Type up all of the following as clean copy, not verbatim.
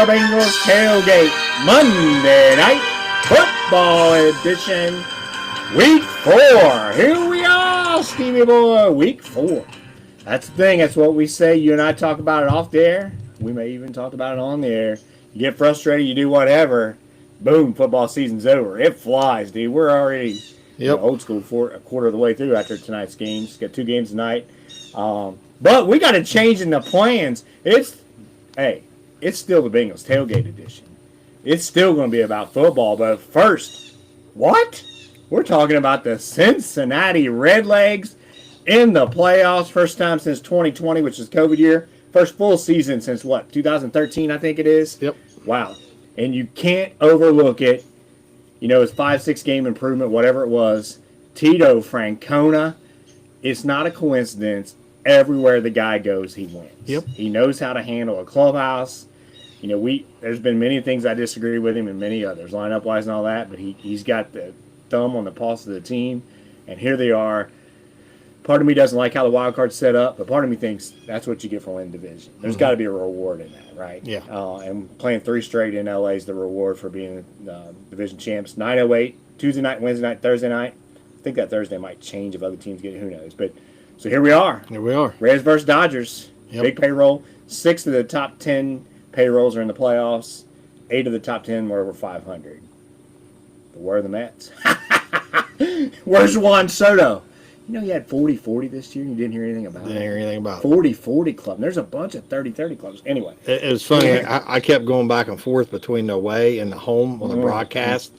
Bengals Tailgate Monday Night Football Edition. Week 4. Here we are, Stevie boy. Week 4. That's the thing. That's what we say. You and I talk about it off the air. We may even talk about it on the air. You get frustrated. You do whatever. Boom, football season's over. It flies, dude. We're already old school for a quarter of the way through after tonight's games. Got 2 games tonight. But we got to change in the plans. It's still the Bengals Tailgate Edition. It's still going to be about football. But first, what? We're talking about the Cincinnati Redlegs in the playoffs. First time since 2020, which is COVID year. First full season since, 2013, I think it is? Yep. Wow. And you can't overlook it. You know, it's 5-6 game improvement, whatever it was. Tito Francona. It's not a coincidence. Everywhere the guy goes, he wins. Yep. He knows how to handle a clubhouse. You know, there's been many things I disagree with him and many others, lineup-wise and all that, but he's got the thumb on the pulse of the team, and here they are. Part of me doesn't like how the wild card's set up, but part of me thinks that's what you get for winning division. There's got to be a reward in that, right? Yeah. And playing 3 straight in LA is the reward for being division champs. 9:08, Tuesday night, Wednesday night, Thursday night. I think that Thursday might change if other teams get it. Who knows? But so here we are. Here we are. Reds versus Dodgers. Yep. Big payroll. 6 of the top 10 payrolls are in the playoffs. 8 of the top 10 were over 500. But where are the Mets? Where's Juan Soto? You know he had 40-40 this year and you didn't hear anything about it? Didn't hear anything about it. 40-40 club. And there's a bunch of 30-30 clubs. Anyway. It was funny. I kept going back and forth between the away and the home on the broadcast.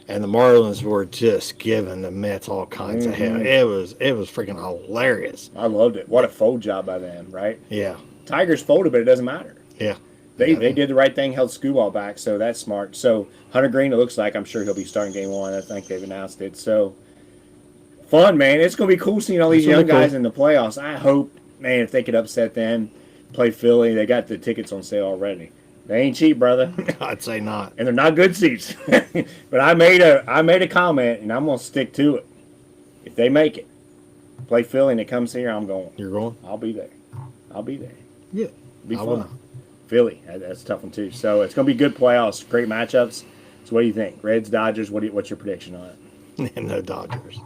And the Marlins were just giving the Mets all kinds of hell. It was freaking hilarious. I loved it. What a fold job by them, right? Yeah. Tigers folded, but it doesn't matter. Yeah. They did the right thing, held Skubal back, so that's smart. So Hunter Green, it looks like, I'm sure he'll be starting game 1. I think they've announced it. So fun, man. It's going to be cool seeing all these young guys in the playoffs. I hope, man, if they could upset them, play Philly. They got the tickets on sale already. They ain't cheap, brother. I'd say not. And they're not good seats. But I made a comment, and I'm going to stick to it. If they make it, play Philly, and it comes here, I'm going. You're going? I'll be there. Yeah. Be fun. Philly, that's a tough one, too. So it's going to be good playoffs, great matchups. So what do you think? Reds, Dodgers, what's your prediction on it? No Dodgers.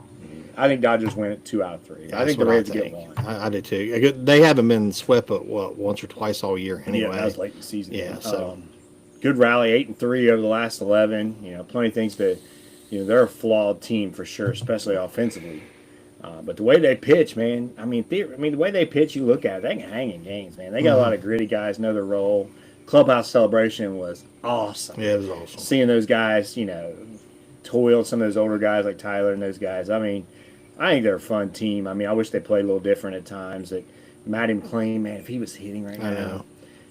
I think Dodgers win it 2 out of 3. I think the Reds get 1. I do too. They haven't been swept but once or twice all year anyway. Yeah, that was late in the season. Yeah, so good rally, 8-3 over the last 11. You know, plenty of things they're a flawed team for sure, especially offensively. But the way they pitch, man, I mean, the way they pitch, you look at it, they can hang in games, man. They got a lot of gritty guys, know their role. Clubhouse celebration was awesome. Yeah, it was awesome. Seeing those guys, toil, some of those older guys like Tyler and those guys. I mean, I think they're a fun team. I mean, I wish they played a little different at times. That Matty McClain, man, if he was hitting right now. I know.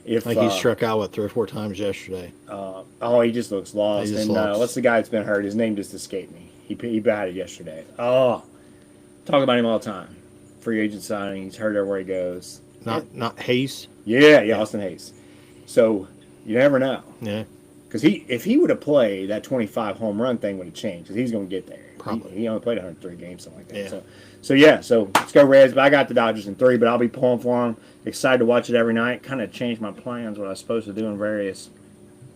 If, I think he struck out, 3 or 4 times yesterday. He just looks lost. What's the guy that's been hurt? His name just escaped me. He batted yesterday. Oh, talk about him all the time. Free agent signing. He's hurt everywhere he goes. Not Hayes? Yeah, Austin Hayes. So, you never know. Yeah. Because if he would have played, that 25 home run thing would have changed. Because he's going to get there. Probably. He only played 103 games, something like that. Yeah. So let's go Reds. But I got the Dodgers in 3, but I'll be pulling for them. Excited to watch it every night. Kind of changed my plans, what I was supposed to do in various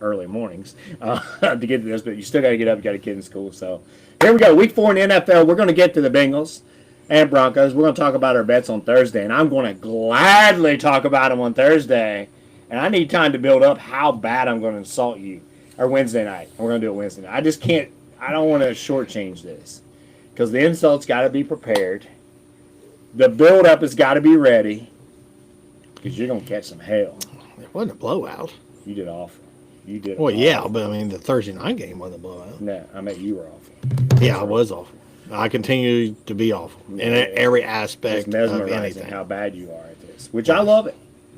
early mornings to get to this. But you still got to get up. You got a kid in school. So here we go. Week 4 in the NFL. We're going to get to the Bengals and Broncos. We're going to talk about our bets on Thursday. And I'm going to gladly talk about them on Thursday. And I need time to build up how bad I'm going to insult you. Or Wednesday night. We're going to do it Wednesday night. I just can't. I don't want to shortchange this. Because the insult's got to be prepared. The build-up has got to be ready. Because you're going to catch some hell. It wasn't a blowout. You did awful. You did Well, awful. Yeah, but I mean, the Thursday night game wasn't a blowout. No, I mean, you were awful. Yeah, I was awful. I continue to be awful in every aspect It's of mesmerizing anything. how bad you are at this. Which I love it.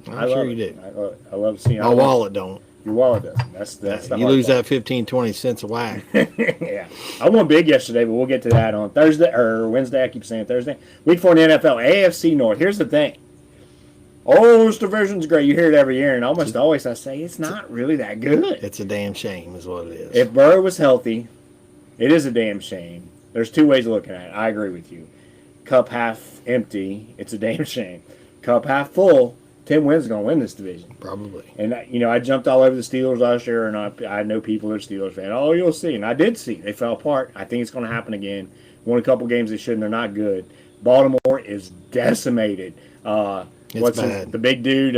I'm sure you do. I love seeing My wallet don't. Your wallet doesn't. That's the You hard lose part. that 15, 20 cents a whack. Yeah. I won big yesterday, but we'll get to that on Thursday or Wednesday. I keep saying Thursday. Week 4 in the NFL, AFC North. Here's the thing. Oh, this division's great. You hear it every year, and almost always I say it's not really that good. It's a damn shame is what it is. If Burrow was healthy, it is a damn shame. There's 2 ways of looking at it. I agree with you. Cup half empty, it's a damn shame. Cup half full, 10 wins is going to win this division. Probably. And, I jumped all over the Steelers last year, and I know people that are Steelers fans. Oh, you'll see. And I did see. They fell apart. I think it's going to happen again. Won a couple games they shouldn't. They're not good. Baltimore is decimated. The big dude,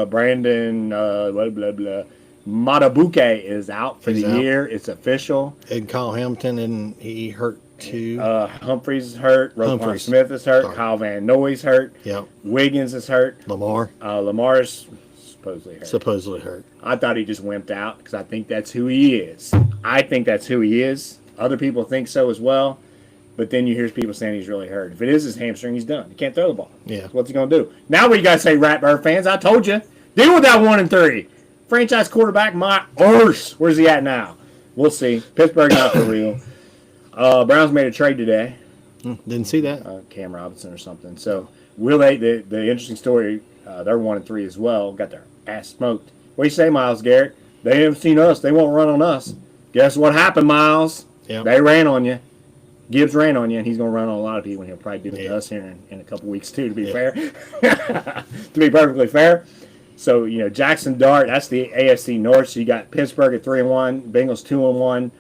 Brandon, blah, blah, blah. Matabuke is out for the year. It's official. And Kyle Hamilton, and he hurt too. Humphrey's hurt. Roquan Smith is hurt. Sorry. Kyle Van Noy's hurt. Yep. Wiggins is hurt. Lamar's supposedly hurt. I thought he just wimped out because I think that's who he is. Other people think so as well. But then you hear people saying he's really hurt. If it is his hamstring, he's done. He can't throw the ball. Yeah. What's he going to do? Now what you got to say, Ratbird fans? I told you. Deal with that 1-3. Franchise quarterback, my arse. Where's he at now? We'll see. Pittsburgh not for real. Browns made a trade today. Didn't see that. Cam Robinson or something. So, will they? The interesting story, they're 1-3 as well. Got their ass smoked. What do you say, Myles Garrett? They haven't seen us. They won't run on us. Guess what happened, Myles? Yep. They ran on you. Gibbs ran on you, and he's going to run on a lot of people, and he'll probably do it to us here in a couple weeks, too, to be fair. To be perfectly fair. So, Jackson Dart, that's the AFC North. So, you got Pittsburgh at 3-1, Bengals 2-1,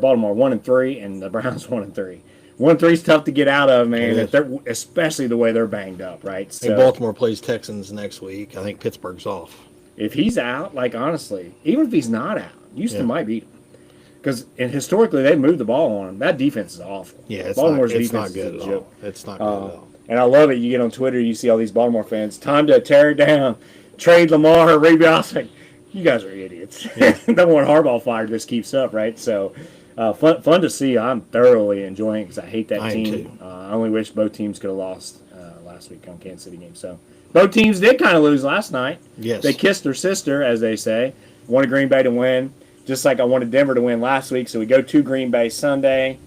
Baltimore 1-3, and the Browns 1-3. 1-3 is tough to get out of, man, especially the way they're banged up, right? So, Baltimore plays Texans next week. I think Pittsburgh's off. If he's out, honestly, even if he's not out, Houston might beat him. Because historically, they moved the ball on him. That defense is awful. Yeah, Baltimore's it's defense not good is at a joke. all. It's not good at all. And I love it. You get on Twitter, you see all these Baltimore fans. Time to tear it down. Trade Lamar, rebuild. Like, you guys are idiots. Yeah. The one Harbaugh fired just keeps up, right? So, fun to see. I'm thoroughly enjoying it because I hate that team. I only wish both teams could have lost last week on Kansas City game. So, both teams did kind of lose last night. Yes. They kissed their sister, as they say. Wanted Green Bay to win. Just like I wanted Denver to win last week, so we go to Green Bay Sunday.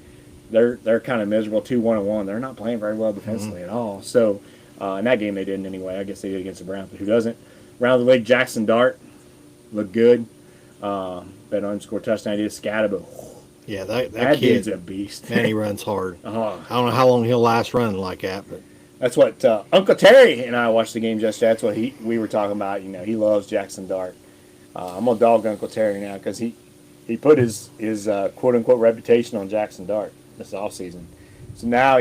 They're kind of miserable, 2-1-1. They're not playing very well defensively at all. So in that game they didn't anyway. I guess they did against the Browns, but who doesn't? Round of the league, Jackson Dart looked good. Bet on score touchdown. He did scatter, but yeah, that kid's a beast. Man, he runs hard. I don't know how long he'll last running like that, but that's what Uncle Terry and I watched the game yesterday. That's what we were talking about. He loves Jackson Dart. I'm gonna dog Uncle Terry now because he put his quote unquote reputation on Jackson Dart this offseason. So now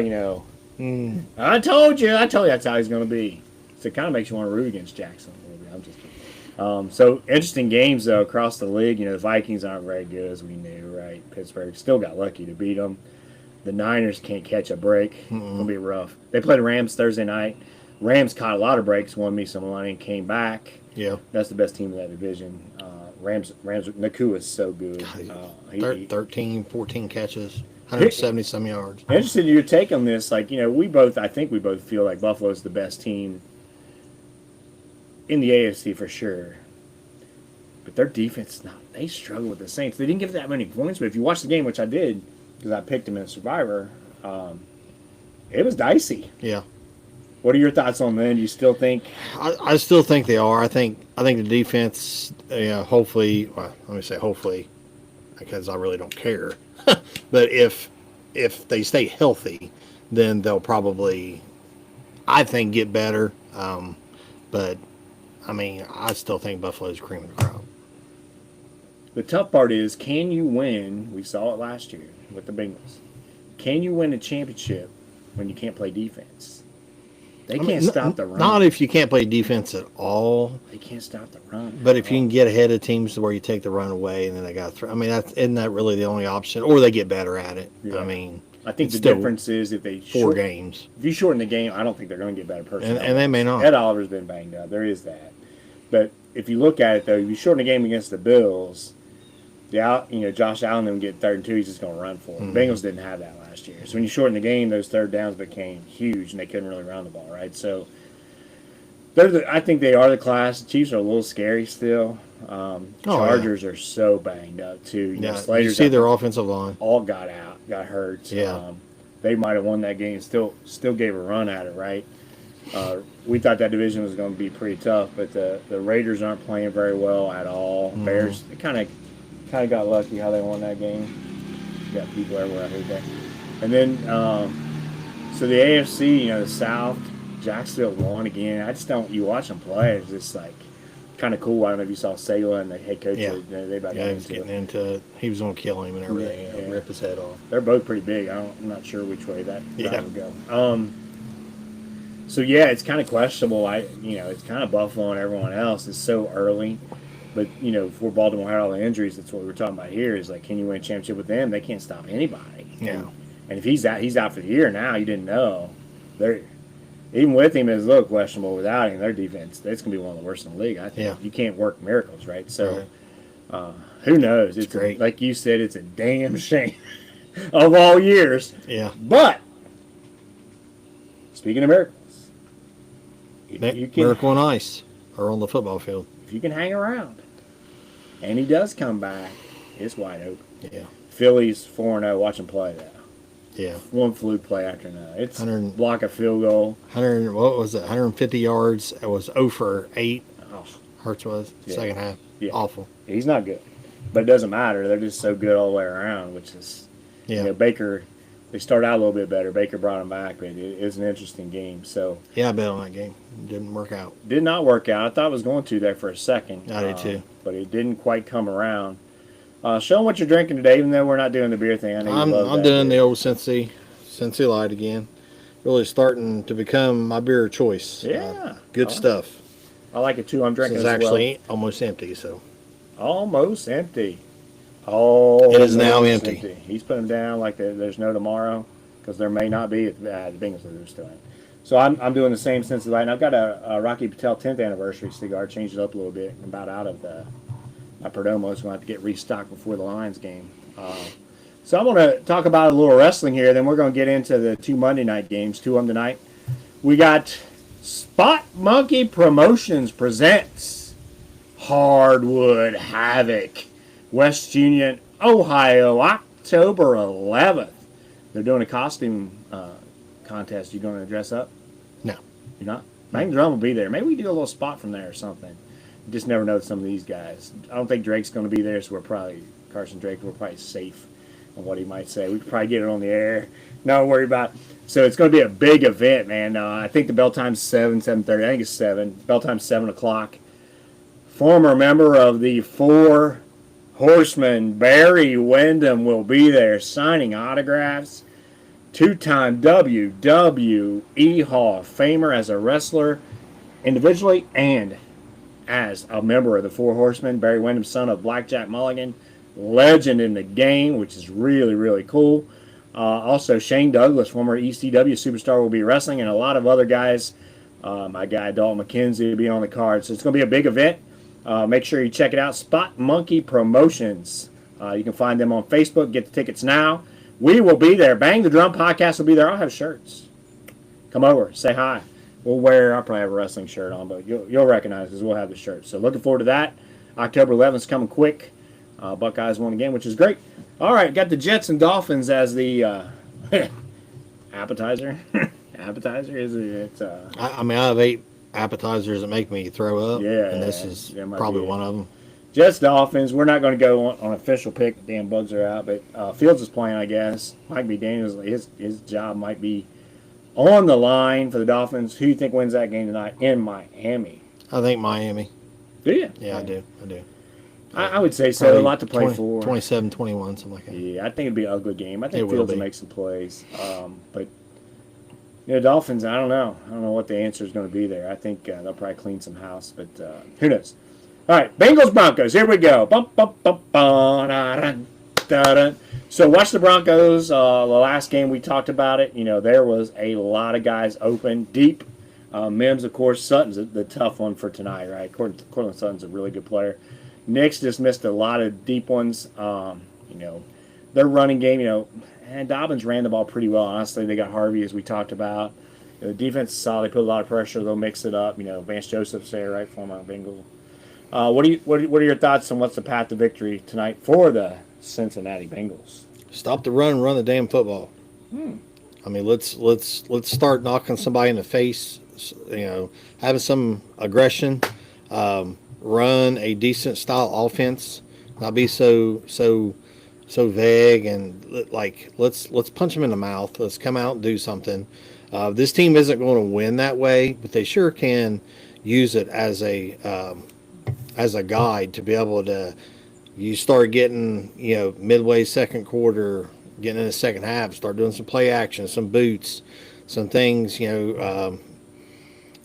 I told you that's how he's gonna be. So it kind of makes you want to root against Jackson a little bit. I'm just kidding. So interesting games though across the league. The Vikings aren't very good as we knew, right? Pittsburgh still got lucky to beat them. The Niners can't catch a break. It'll be rough. They played the Rams Thursday night. Rams caught a lot of breaks, won me some money, and came back. Yeah, that's the best team in that division. Rams. Nakua is so good. 13, 14 catches, 170 some yards. Interested in your take on this. I think we both feel like Buffalo's the best team in the AFC for sure. But their defense, they struggle with the Saints. They didn't give that many points, but if you watch the game, which I did, because I picked them in Survivor, it was dicey. Yeah. What are your thoughts on them? Do you still think? I still think they are. I think the defense. Hopefully. Well, let me say hopefully, because I really don't care. But if they stay healthy, then they'll probably, I think, get better. But I still think Buffalo's cream of the crop. The tough part is, can you win? We saw it last year with the Bengals. Can you win a championship when you can't play defense? They can't stop the run. Not if you can't play defense at all. They can't stop the run. But if you can get ahead of teams where you take the run away and then they got to throw. Isn't that really the only option? Or they get better at it. Yeah. I think the difference is if they four games. If you shorten the game, I don't think they're going to get better personally. And they may not. Ed Oliver's been banged up. There is that. But if you look at it, though, if you shorten the game against the Bills, Josh Allen didn't get 3rd and 2. He's just going to run for it. Mm-hmm. The Bengals didn't have that last year. So when you shorten the game, those third downs became huge, and they couldn't really run the ball, right? So I think they are the class. The Chiefs are a little scary still. Chargers are so banged up, too. You see their offensive line. All got hurt. Yeah. They might have won that game, still gave a run at it, right? We thought that division was going to be pretty tough, but the Raiders aren't playing very well at all. Mm-hmm. Bears, they kind of got lucky how they won that game. Got people everywhere out here today. And then, so the AFC, the South, Jacksonville won again. I just don't. You watch them play, it's just like kind of cool. I don't know if you saw Sala and the head coach. Yeah. They about Yeah, got he was into getting it. into it. He was going to kill him and everything. Yeah. Rip his head off. They're both pretty big. I'm not sure which way that Yeah. would go. So yeah, it's kind of questionable. It's kind of Buffalo and everyone else. It's so early, but before Baltimore had all the injuries, that's what we're talking about here. Is like, can you win a championship with them? They can't stop anybody. Yeah. And if he's out for the year now, you didn't know. They're even with him, it's a little questionable. Without him, their defense, that's gonna be one of the worst in the league. I think Yeah. you can't work miracles, right? So who knows? It's great. like you said, it's a damn shame of all years. Yeah. But speaking of miracles. You can, Miracle on ice or on the football field. if you can hang around, and he does come back, it's wide open. Yeah. Phillies 4-0. Watch him play that. Yeah. One fluke play after another. It's 100 block a field goal. 100. What was it? 150 yards. It was 0 for 8. Oh, Hurts was Yeah. second half. Yeah. Awful. he's not good, but it doesn't matter. They're just so good all the way around. Which is, Yeah. Baker. They started out a little bit better. Baker brought him back, but it was an interesting game. So Yeah, I bet on that game. Didn't work out. did not work out. I thought it was going to there for a second. I did too. But it didn't quite come around. Show them what you're drinking today, even though we're not doing the beer thing. I know you love I'm that doing the beer. old Cincy Light again. Really starting to become my beer of choice. Yeah. Good Oh. stuff. I like it too. I'm This drinking is as actually almost empty, so almost empty. Oh, It is now empty. He's put them down like there's no tomorrow because there may not be. The Bengals are still in. So I'm doing the same since the light. And I've got a Rocky Patel 10th anniversary cigar. Changed it up a little bit. I'm about out of my Perdomo, so I have to get restocked before the Lions game. So I'm going to talk about a little wrestling here. Then we're going to get into the 2 Monday night games. 2 of them tonight. We got Spot Monkey Promotions presents Hardwood Havoc, West Union, Ohio, October 11th. They're doing a costume contest. You going to dress up? no. You're not? Bang Drum will be there. Maybe we do a little spot from there or something. You just never know with some of these guys. I don't think Drake's going to be there, so Carson Drake, we're probably safe on what he might say. We could probably get it on the air. No worry about it. So it's going to be a big event, man. I think the bell time's 7:30. I think it's 7. Bell time's 7 o'clock. Former member of the Four Horsemen, Barry Windham, will be there signing autographs. 2-time WWE Hall of Famer as a wrestler individually and as a member of the Four Horsemen. Barry Windham, son of Blackjack Mulligan, legend in the game, which is really, really cool. Also, Shane Douglas, former ECW superstar, will be wrestling, and a lot of other guys. My guy Dalton McKenzie will be on the card. So it's going to be a big event. Make sure you check it out. Spot Monkey Promotions. You can find them on Facebook. Get the tickets now. We will be there. Bang the Drum podcast will be there. I'll have shirts. Come over. Say hi. I'll probably have a wrestling shirt on, but you'll recognize because we'll have the shirt. So looking forward to that. October 11th is coming quick. Buckeyes won again, which is great. All right, got the Jets and Dolphins as the appetizer. Appetizer is it? I mean, I have 8 appetizers that make me throw up. Yeah, And this is that might probably be it. one of them. Jets Dolphins. We're not going to go on official pick. The damn bugs are out, but Fields is playing. I guess Mike McDaniels, his job might be on the line for the Dolphins. Who do you think wins that game tonight in Miami? I think Miami. Do you? Yeah, I do. I would say so. Probably A lot to play for. 27-21, something like that. Yeah, I think it'd be an ugly game. I think It will Fields will be. make some plays. But Dolphins, I don't know. I don't know what the answer is going to be there. I think they'll probably clean some house, but who knows? All right, Bengals Broncos. Here we go. So watch the Broncos. The last game we talked about it. There was a lot of guys open deep. Mims, of course. Sutton's the tough one for tonight, right? Cortland Sutton's a really good player. Knicks just missed a lot of deep ones. Their running game, and Dobbins ran the ball pretty well. Honestly, they got Harvey, as we talked about. The defense is solid. They put a lot of pressure. They'll mix it up. Vance Joseph's there, right, former Bengal. What are your thoughts on what's the path to victory tonight for the Cincinnati Bengals? Stop the run and run the damn football. I mean, let's start knocking somebody in the face. Having some aggression. Run a decent style offense. Not be so vague and like let's punch them in the mouth. Let's come out and do something. This team isn't going to win that way, but they sure can use it as a guide to be able to. You start getting, midway second quarter, getting in the second half, start doing some play action, some boots, some things.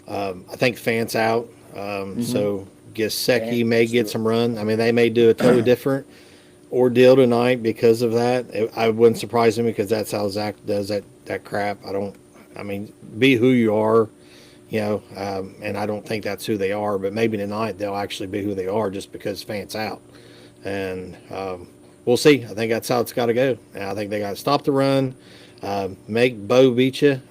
I think Fant's out, so Gesicki may get some run. I mean, they may do a totally different ordeal tonight because of that. I wouldn't surprise me because that's how Zach does that crap. I mean, be who you are, and I don't think that's who they are. But maybe tonight they'll actually be who they are just because Fant's out, and we'll see. I think that's how it's got to go. And I think they got to stop the run, make Bo beat you.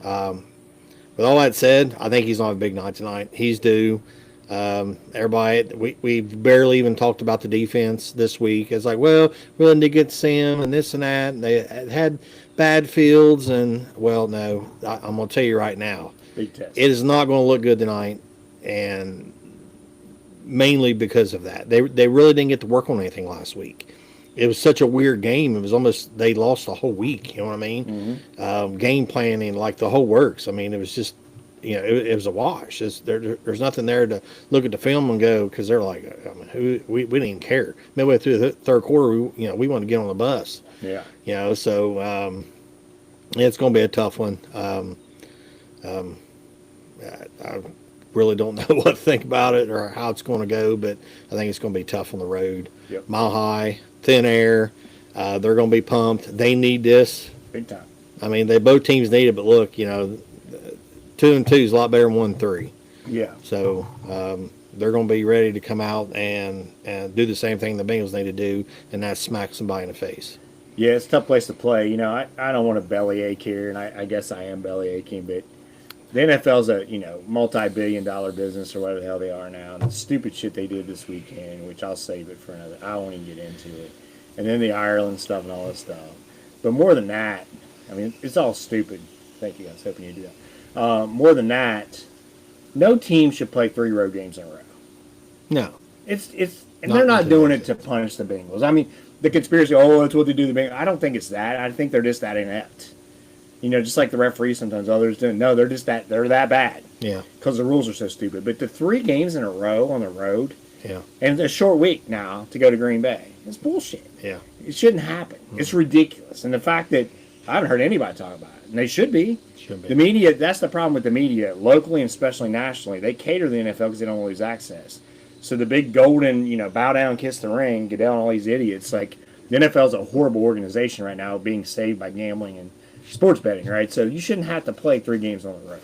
With all that said, I think he's on a big night tonight. He's due. Everybody, we barely even talked about the defense this week. It's like, well, we didn't get Sam and this and that. And they had bad fields, and well, no, I'm going to tell you right now, Big test. it is not going to look good tonight, and mainly because of that. They really didn't get to work on anything last week. It was such a weird game. It was almost they lost the whole week. You know what I mean? Mm-hmm. Game planning, like the whole works. I mean, it was just, it was a wash. There's nothing there to look at the film and go because they're like, I mean, we didn't even care. Midway through the third quarter, we wanted to get on the bus. Yeah. So it's going to be a tough one. I really don't know what to think about it or how it's going to go, but I think it's going to be tough on the road. Yep. Mile high, thin air. They're going to be pumped. They need this. Big time. I mean, both teams need it, but look, 2-2 is a lot better than 1-3. Yeah. So they're going to be ready to come out and do the same thing the Bengals need to do, and that's smack somebody in the face. Yeah, it's a tough place to play. I don't want to bellyache here, and I guess I am bellyaching, but the NFL's a multi-billion-dollar business or whatever the hell they are now. And the stupid shit they did this weekend, which I'll save it for another. I won't even get into it. And then the Ireland stuff and all this stuff. But more than that, I mean, it's all stupid. Thank you. I was hoping you'd do that. More than that, no team should play 3 road games in a row. No, And they're not doing it to punish the Bengals. I mean, the conspiracy, that's what they do to the Bengals. I don't think it's that. I think they're just that inept. Just like the referees sometimes others do. No, they're that bad. Yeah. Because the rules are so stupid. But the 3 games in a row on the road, yeah, and a short week now to go to Green Bay, it's bullshit. yeah. It shouldn't happen. It's ridiculous. And the fact that I haven't heard anybody talk about it, and they should be. Should be. The media, that's the problem with the media, locally and especially nationally. They cater to the NFL because they don't want to lose access. So the big golden, bow down, kiss the ring, get down all these idiots. Like, the NFL is a horrible organization right now, being saved by gambling and sports betting, right? So you shouldn't have to play 3 games on the road.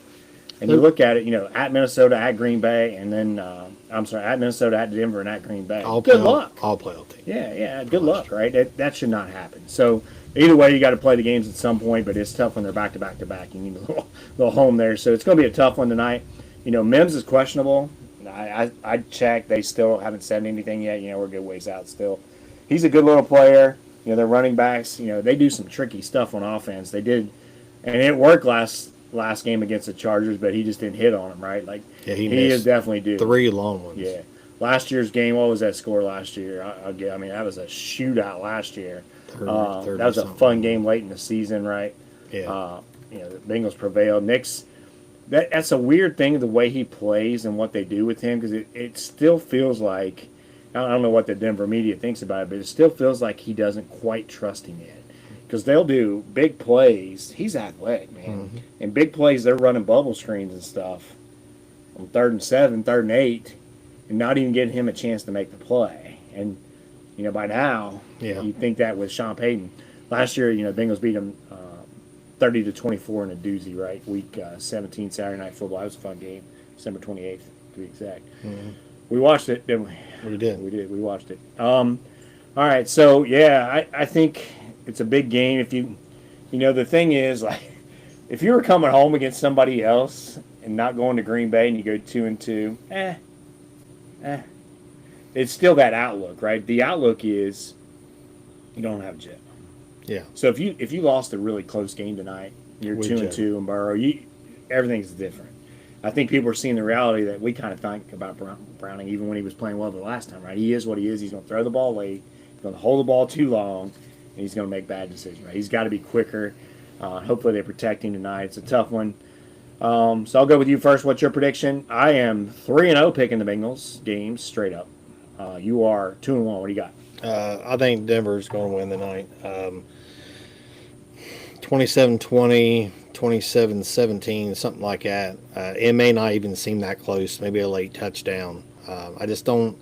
And you look at it, at Minnesota, at Green Bay, and then, at Minnesota, at Denver, and at Green Bay. Good luck. All playoff team. Yeah, good luck, right? That should not happen. So either way, you got to play the games at some point, but it's tough when they're back to back to back. You need a little home there. So it's going to be a tough one tonight. Mims is questionable. I checked. They still haven't said anything yet. We're a good ways out still. He's a good little player. Their running backs, they do some tricky stuff on offense. They did, and it worked last game against the Chargers, but he just didn't hit on them, right? Like, yeah, he is definitely due. 3 long ones. Yeah. Last year's game, what was that score last year? That was a shootout last year. That was a fun game late in the season, right? Yeah. The Bengals prevailed. Nick's, that's a weird thing, the way he plays and what they do with him, because it still feels like, I don't know what the Denver media thinks about it, but it still feels like he doesn't quite trust him yet. Because they'll do big plays. He's athletic, man. Mm-hmm. And big plays, they're running bubble screens and stuff on 3rd and 7, 3rd and 8, and not even getting him a chance to make the play. And, by now, you'd think that with Sean Payton. Last year, Bengals beat him 30-24 in a doozy, right? Week 17, Saturday Night Football. That was a fun game. December 28th, to be exact. Mm-hmm. We watched it, didn't we? We did. We did. We watched it. All right. So, I think it's a big game. If the thing is, like, if you were coming home against somebody else and not going to Green Bay and you go 2-2, it's still that outlook, right? The outlook is you don't have Jim. Yeah. So if you lost a really close game tonight, you're 2-2 in Burrow, everything's different. I think people are seeing the reality that we kind of think about Browning, even when he was playing well the last time, right? He is what he is. He's going to throw the ball late. He's going to hold the ball too long, and he's going to make bad decisions, right? He's got to be quicker. Hopefully they protect him tonight. It's a tough one. So I'll go with you first. What's your prediction? I am 3-0 picking the Bengals games straight up. You are 2-1. What do you got? I think Denver's going to win tonight. 27-20, 27-17, something like that. It may not even seem that close. Maybe a late touchdown. I just don't.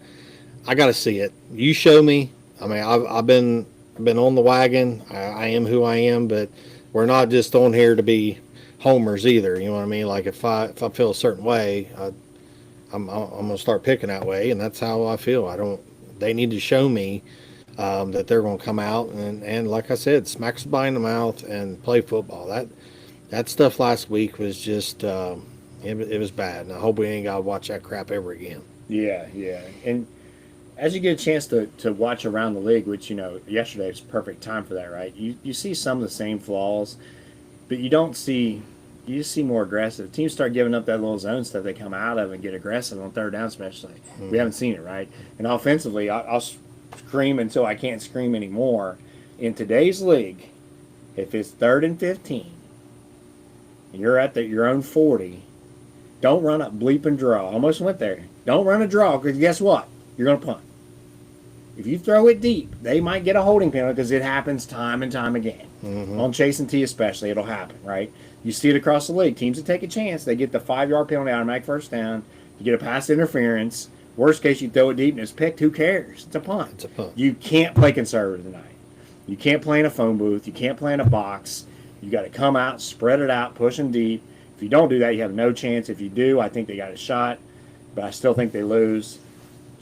I got to see it. You show me. I mean, I've been on the wagon. I am who I am, but we're not just on here to be homers either. You know what I mean? Like if I feel a certain way, I'm gonna start picking that way, and that's how I feel. I don't. They need to show me that they're going to come out and like I said, smack somebody in the mouth and play football. That stuff last week was just it was bad, and I hope we ain't got to watch that crap ever again. Yeah, and as you get a chance to watch around the league, which yesterday was perfect time for that, right? You see some of the same flaws, but you don't see. You just see more aggressive. Teams start giving up that little zone stuff they come out of and get aggressive on third down, especially. We haven't seen it, right? And offensively, I'll scream until I can't scream anymore. In today's league, if it's 3rd and 15, and you're at your own 40, don't run up bleep and draw. Almost went there. Don't run a draw because guess what? You're going to punt. If you throw it deep, they might get a holding penalty because it happens time and time again. On Chase and T especially, it'll happen, right? You see it across the league. Teams that take a chance, they get the 5-yard penalty, automatic first down. You get a pass interference. Worst case, you throw it deep and it's picked. Who cares? It's a punt. It's a punt. You can't play conservative tonight. You can't play in a phone booth. You can't play in a box. You got to come out, spread it out, push them deep. If you don't do that, you have no chance. If you do, I think they got a shot, but I still think they lose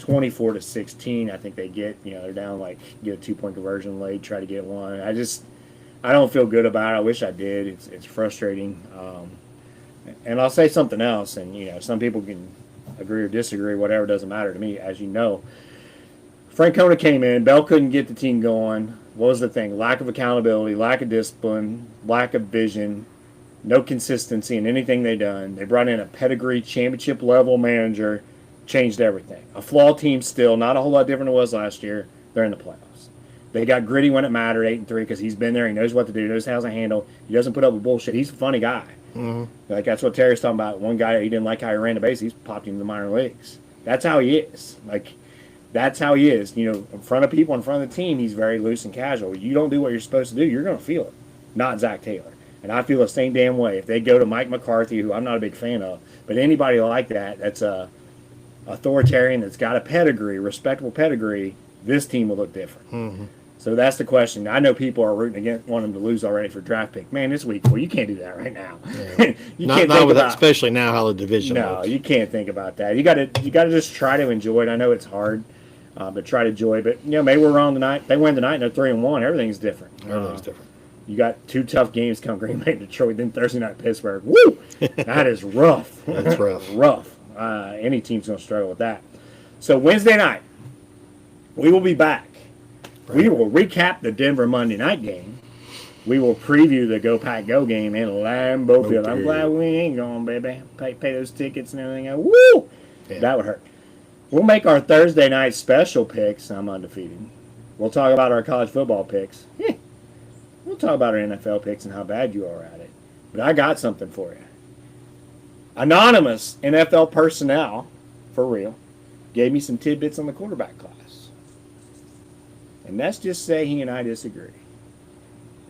24-16. I think they get, they're down get a 2-point conversion late, try to get one. I don't feel good about it. I wish I did. It's frustrating. And I'll say something else, and some people can agree or disagree, whatever, doesn't matter to me. As you know, Francona came in, Bell couldn't get the team going. What was the thing? Lack of accountability, lack of discipline, lack of vision, no consistency in anything they done. They brought in a pedigree championship level manager, changed everything. A flawed team still, not a whole lot different than it was last year. They're in the playoffs. They got gritty when it mattered, 8-3, because he's been there. He knows what to do, knows how to handle. He doesn't put up with bullshit. He's a funny guy. That's what Terry's talking about. One guy, he didn't like how he ran the base. He's popped him in the minor leagues. That's how he is. That's how he is. In front of people, in front of the team, he's very loose and casual. You don't do what you're supposed to do, you're going to feel it. Not Zach Taylor. And I feel the same damn way. If they go to Mike McCarthy, who I'm not a big fan of, but anybody like that, that's a authoritarian, that's got a pedigree, respectable pedigree, this team will look different. So that's the question. I know people are rooting against, want them to lose already for draft pick. Man, this week, you can't do that right now. Yeah. You not can't think with about, especially now how the division No, looks. you can't think about that. You got to just try to enjoy it. I know it's hard, but try to enjoy it. But maybe we're wrong tonight. They win tonight, and they're 3-1. Everything's different. Everything's different. You got 2 tough games come Green Bay and Detroit, then Thursday night Pittsburgh. Woo! That is rough. That's rough. Rough. Any team's going to struggle with that. So Wednesday night, we will be back. Right. We will recap the Denver Monday night game. We will preview the Go Pack Go game in Lambeau Field. I'm glad we ain't going, baby. Pay those tickets and everything. Woo! Yeah. That would hurt. We'll make our Thursday night special picks. I'm undefeated. We'll talk about our college football picks. We'll talk about our NFL picks and how bad you are at it. But I got something for you. Anonymous NFL personnel, for real, gave me some tidbits on the quarterback class. And let's just say he and I disagree.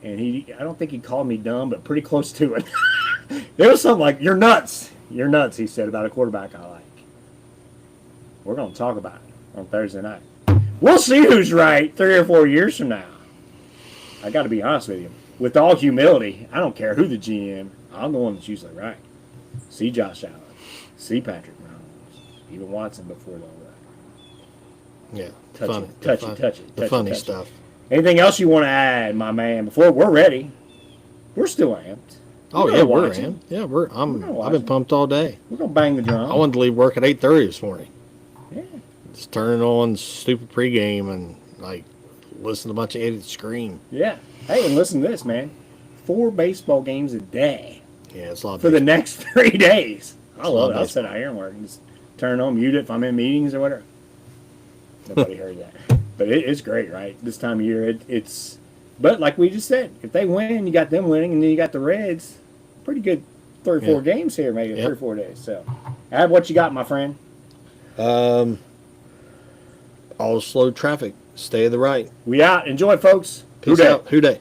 And I don't think he called me dumb, but pretty close to it. There was something like, you're nuts. You're nuts, he said, about a quarterback I like. We're going to talk about it on Thursday night. We'll see who's right 3 or 4 years from now. I got to be honest with you. With all humility, I don't care who the GM. I'm the one that's usually right. See Josh Allen. See Patrick Mahomes. Even Watson before all that. Yeah. Touch it. The funny stuff. Anything else you want to add, my man? Before we're ready. We're still amped. Oh yeah, we're amped. Yeah, I've been pumped all day. We're gonna bang the drum. I wanted to leave work at 8:30 this morning. Yeah. Just turning on stupid pregame and listen to a bunch of idiots scream. Yeah. Hey, and listen to this, man. 4 baseball games a day. Yeah, it's a lot for the next 3 days. I love it. I'll sit out here and work and just turn on, mute it if I'm in meetings or whatever. Nobody heard that. But it's great, right? This time of year, it's. But like we just said, if they win, you got them winning, and then you got the Reds. Pretty good 3 or 4 games here, maybe 3 or 4 days. So, add what you got, my friend. All slow traffic. Stay to the right. We out. Enjoy, folks. Peace out. Who day?